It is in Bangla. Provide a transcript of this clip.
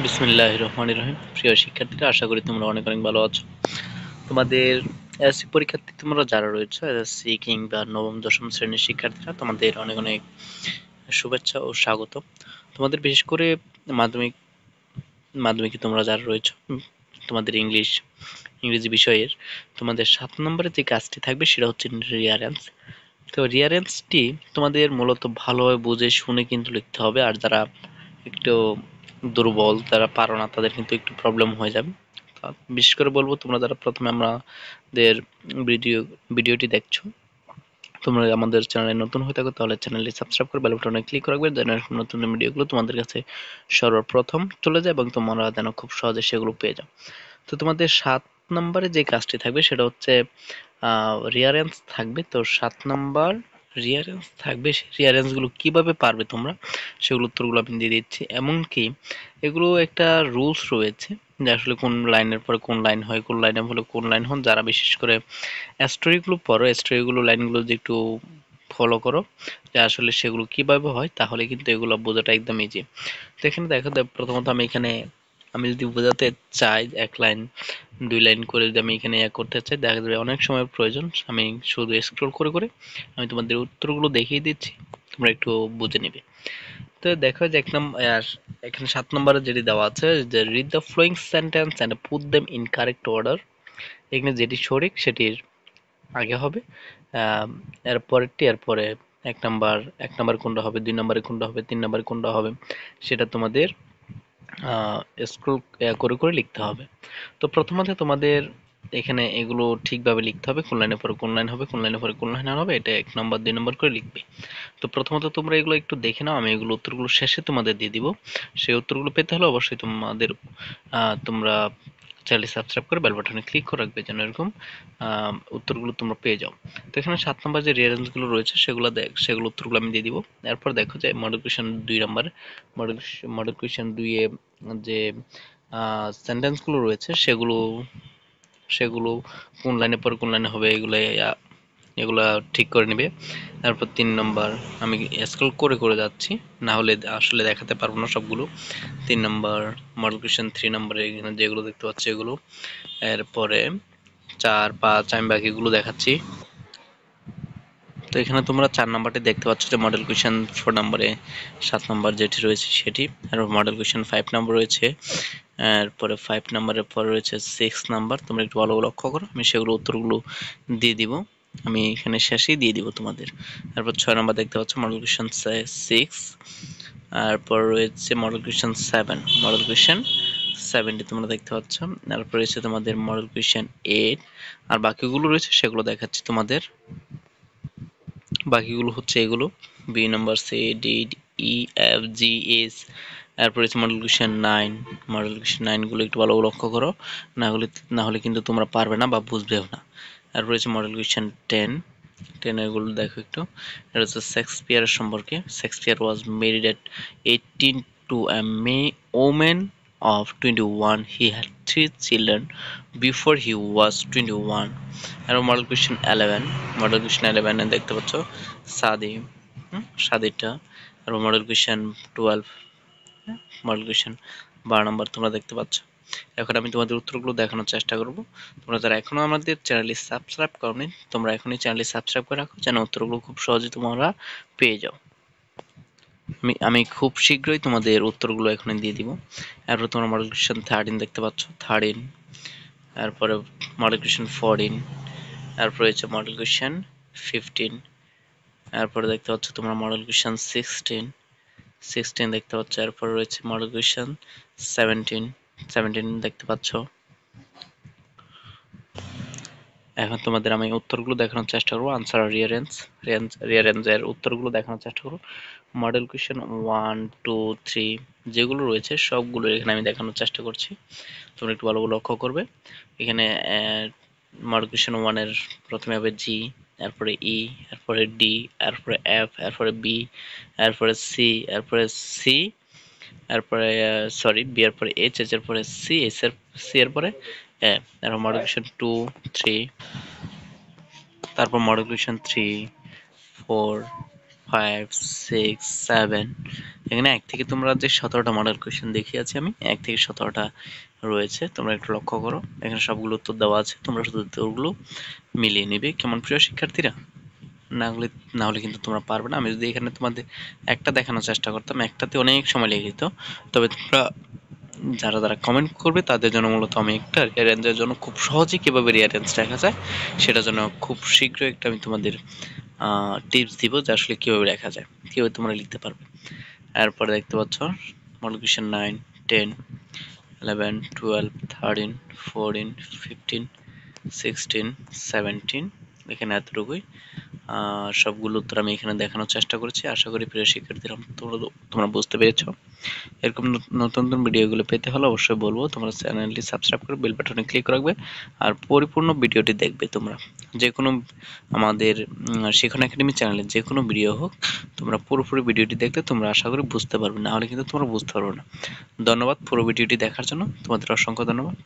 বিসমিল্লাহির রহমানির রহিম। প্রিয় শিক্ষার্থীরা, আশা করি তোমরা অনেক অনেক ভালো আছো। তোমাদের এসএসসি পরীক্ষার্থী তোমরা যারা রয়েছে, এসএসসি কিংবা নবম দশম শ্রেণীর শিক্ষার্থীরা, তোমাদের অনেক অনেক শুভেচ্ছা ও স্বাগত। তোমাদের বিশেষ করে মাধ্যমিক মাধ্যমিকে তোমরা যারা রয়েছে, তোমাদের ইংরেজি বিষয়ের তোমাদের 7 নম্বরের যে কাজটি থাকবে সেটা হচ্ছে রিয়ারেন্স। তো রিয়ারেন্সটি তোমাদের মূলত ভালোভাবে বুঝে শুনে কিন্তু লিখতে হবে। আর যারা একটু দুর্বল, যারা পারো না, তাদের কিন্তু একটু প্রবলেম হয়ে যাবে। বিশেষ করে বলবো, তোমরা যারা প্রথমে আমাদের ভিডিওটি দেখছো, তোমরা আমাদের চ্যানেলে নতুন হয়ে থাকো, তাহলে চ্যানেলটি সাবস্ক্রাইব করে বেল বাটনে ক্লিক করে রাখবে, যেন এরকম নতুন ভিডিওগুলো তোমাদের কাছে সর্বপ্রথম চলে যায় এবং তোমরা যেন খুব সহজে সেগুলো পেয়ে যাও। তো তোমাদের 7 নম্বরে যে কাজটি থাকবে সেটা হচ্ছে রিয়ারেন্স থাকবে। তো 7 নাম্বার রিয়ারেন্স থাকবে। রিয়ারেন্স গুলো কিভাবে পারবে তোমরা, সেগুলো উত্তরগুলো আমি দিয়ে দিচ্ছি। এমনকি এগুলো একটা রুলস রয়েছে যে আসলে কোন লাইনের পরে কোন লাইন হয়, কোন লাইনের হলে কোন লাইন হন। যারা বিশেষ করে স্টোরিগুলো পড়ো, স্টোরিগুলো লাইনগুলো যদি একটু ফলো করো যে আসলে সেগুলো কিভাবে হয়, তাহলে কিন্তু এগুলো বোঝাটা একদম ইজি। তো এখানে দেখো, প্রথমত আমি যদি বোঝাতে চাই 1 লাইন 2 লাইন করে, যদি আমি এখানে করতে চাই, দেখা যাবে অনেক সময়ের প্রয়োজন। আমি শুধু স্ক্রল করে করে আমি তোমাদের উত্তরগুলো দেখিয়ে দিচ্ছি, তোমরা একটু বুঝে নিবে। তো দেখো যে এখানে 7 নম্বরে যেটি দেওয়া আছে যে read the following sentence and put them in correct order. এখানে যেটি সঠিক সেটির আগে হবে, আহ, এর পরেরটি, এরপরে এক নাম্বার কোনটা হবে, 2 নম্বরে কোনটা হবে, 3 নম্বরে কোনটা হবে, সেটা তোমাদের স্ক্রল করে করে লিখতে হবে। তো প্রথমত তোমাদের এখানে এগুলো ঠিকভাবে লিখতে হবে, কোন লাইনের পরে কোন লাইন হবে, কোন লাইনের পরে কোন লাইন হবে, এটা 1 নম্বর 2 নম্বর করে লিখবে। তো প্রথমত তোমরা এগুলো একটু দেখে নাও, আমি এগুলো উত্তরগুলো শেষে তোমাদের দিয়ে দিব। সেই উত্তরগুলো পেতে হলে অবশ্যই তোমরা চ্যানেলটি সাবস্ক্রাইব করে বেল বাটনে ক্লিক করে রাখবে, যেন এরকম উত্তরগুলো তোমরা পেয়ে যাও। তো এখানে 7 নম্বর যে রিয়ারেঞ্জ গুলো রয়েছে সেগুলো উত্তরগুলো আমি দিয়ে দিব। এরপর দেখো যে মডেল কোয়েশ্চেন 2 নম্বর, মডেল কোয়েশ্চেন 2 এ যে সেন্টেন্স গুলো রয়েছে সেগুলো সেগুলো কোন লাইনে পরে কোন লাইনে হবে, এগুলা ঠিক করে নিবে। তারপর 3 নম্বর, আমি স্ক্রল করে করে যাচ্ছি, না হলে আসলে দেখাতে পারবো না সবগুলো। 3 নম্বর মডেল কোয়েশ্চেন 3 নম্বরে এখানে যেগুলো দেখতে পাচ্ছি এগুলো। এরপরে 4 5 আমি বাকিগুলো দেখাচ্ছি। তো এখানে তোমরা 4 নাম্বারটি দেখতে পাচ্ছ যে মডেল কোয়েশ্চেন 4 নম্বরে 7 নম্বর যেটি রয়েছে সেটি। আর মডেল কোয়েশ্চেন 5 নম্বর রয়েছে, এরপরে 5 নম্বরের পরে রয়েছে 6 নাম্বার। তোমরা একটু ভালো লক্ষ্য করো, আমি সেগুলো উত্তরগুলো দিয়ে দিব, আমি এখানে শেষেই দিয়ে দিব তোমাদের। তারপর 6 নাম্বার দেখতে পাচ্ছ মডেল কোয়েশ্চেন 6। তারপর রয়েছে মডেল কোয়েশ্চেন 7, মডেল কোয়েশ্চেন 7টি তোমরা দেখতে পাচ্ছ। তারপর রয়েছে তোমাদের মডেল কোয়েশ্চেন 8। আর বাকিগুলো রয়েছে সেগুলো দেখাচ্ছি তোমাদের। বাকিগুলো হচ্ছে এগুলো: B number, C D E F G H. এরপর হচ্ছে মডেল কোয়েশ্চেন 9। মডেল কোয়েশ্চেন 9 গুলো একটু ভালো লক্ষ্য করো, না হলে কিন্তু তোমরা পারবে না বা বুঝবেও না। এরপর হচ্ছে মডেল কোয়েশ্চেন 10। 10 এগুলো দেখো একটু। এটা হচ্ছে শেক্সপিয়ারের সম্পর্কে। Shakespeare was married at 18 to a woman of 21. He had 3 children before he was 21. আর মডেল কোয়েশ্চেন 11। মডেল কোয়েশ্চেন 11 এ দেখতে পাচ্ছ সাদি, সাদিটা। আর মডেল কোয়েশ্চেন 12, মডেল কোয়েশ্চেন 12 নম্বর তোমরা দেখতে পাচ্ছ। এখন আমি তোমাদের উত্তরগুলো দেখানোর চেষ্টা করব। তোমরা যারা এখনো আমাদের চ্যানেলটি সাবস্ক্রাইব করোনি, তোমরা এখনই চ্যানেলটি সাবস্ক্রাইব করে রাখো, যেন উত্তরগুলো খুব সহজে তোমরা পেয়ে যাও। আমি খুব শীঘ্রই তোমাদের উত্তরগুলো এখনই দিয়ে দিব। এরপর তোমরা মডেল কোয়েশ্চেন 13 দেখতে পাচ্ছ, 13। তারপরে মডেল কোয়েশ্চেন 14। তারপরে হচ্ছে মডেল কোয়েশ্চেন 15। এরপরে দেখতে পাচ্ছ তোমরা মডেল কোয়েশ্চেন 16 দেখতে পাচ্ছ। এরপর রয়েছে মডেল কোয়েশ্চেন 17 দেখতে পাচ্ছ। এখন তোমাদের আমি উত্তরগুলো দেখানোর চেষ্টা করবো। আনসার রিয়ারেঞ্জ এর উত্তরগুলো দেখানোর চেষ্টা করবো। মডেল কোয়েশ্চেন 1 2 3 যেগুলো রয়েছে সবগুলো এখানে আমি দেখানোর চেষ্টা করছি, তোমরা একটু ভালো করে লক্ষ্য করবে। এখানে মডেল কোয়েশ্চেন 1 এর প্রথমে হবে জি, এরপরে ই, এরপরে ডি, এরপরে এফ, এরপরে বি, এরপরে সি, এরপরে সি, এরপরে বি এর পরে এইচ, এইচ এর পরে সি, সি এর পরে এ। এরপর মডেল কোয়েশ্চেন 2 3, তারপর মডেল কোয়েশ্চেন 3 4 5, 6, 7 এখানে 1 থেকে তোমরা যে 17টা মডেল কোয়েশ্চেন দেখিয়েছি আমি 1 থেকে 17টা রয়েছে, তোমরা একটু লক্ষ্য করো। এখানে সবগুলো উত্তর দেওয়া আছে, তোমরা শুধু উত্তরগুলো মিলিয়ে নিবে। কেমন প্রিয় শিক্ষার্থীরা? না হলে কিন্তু তোমরা পারবে না। আমি যদি এখানে তোমাদের একটা দেখানোর চেষ্টা করতাম, একটাতে অনেক সময় লেগে যেত। তবে তোমরা যারা কমেন্ট করবে তাদের জন্য মূলত আমি একটা রিয়ারেঞ্জের জন্য খুব সহজেই কিভাবে রিয়ারেঞ্জ দেখা যায় সেটার জন্য খুব শীঘ্রই একটা আমি তোমাদের টিপস দিব যে আসলে কিভাবে লেখা যায়, কিভাবে তোমরা লিখতে পারবে। এরপরে দেখতে পাচ্ছ মডেল কোয়েশ্চেন 9, 10, 11, 12, 13, 14, 15, 16, 17 এখানে এতটুকুই। সবগুলো উত্তর আমি এখানে দেখানোর চেষ্টা করেছি। আশা করি প্রিয় শিক্ষার্থীরা তোমরা বুঝতে পেরেছো। এরকম নতুন নতুন ভিডিওগুলো পেতে হলে অবশ্যই বলবো তোমরা চ্যানেলটি সাবস্ক্রাইব করে বেল বাটনে ক্লিক রাখবে আর পরিপূর্ণ ভিডিওটি দেখবে। তোমরা যে কোনো আমাদের শিখন একাডেমি চ্যানেলে যে কোনো ভিডিও হোক তোমরা পুরোপুরি ভিডিওটি দেখলে তোমরা আশা করি বুঝতে পারবে, না হলে কিন্তু তোমরা বুঝতে পারবে না। ধন্যবাদ পুরো ভিডিওটি দেখার জন্য, তোমাদের অসংখ্য ধন্যবাদ।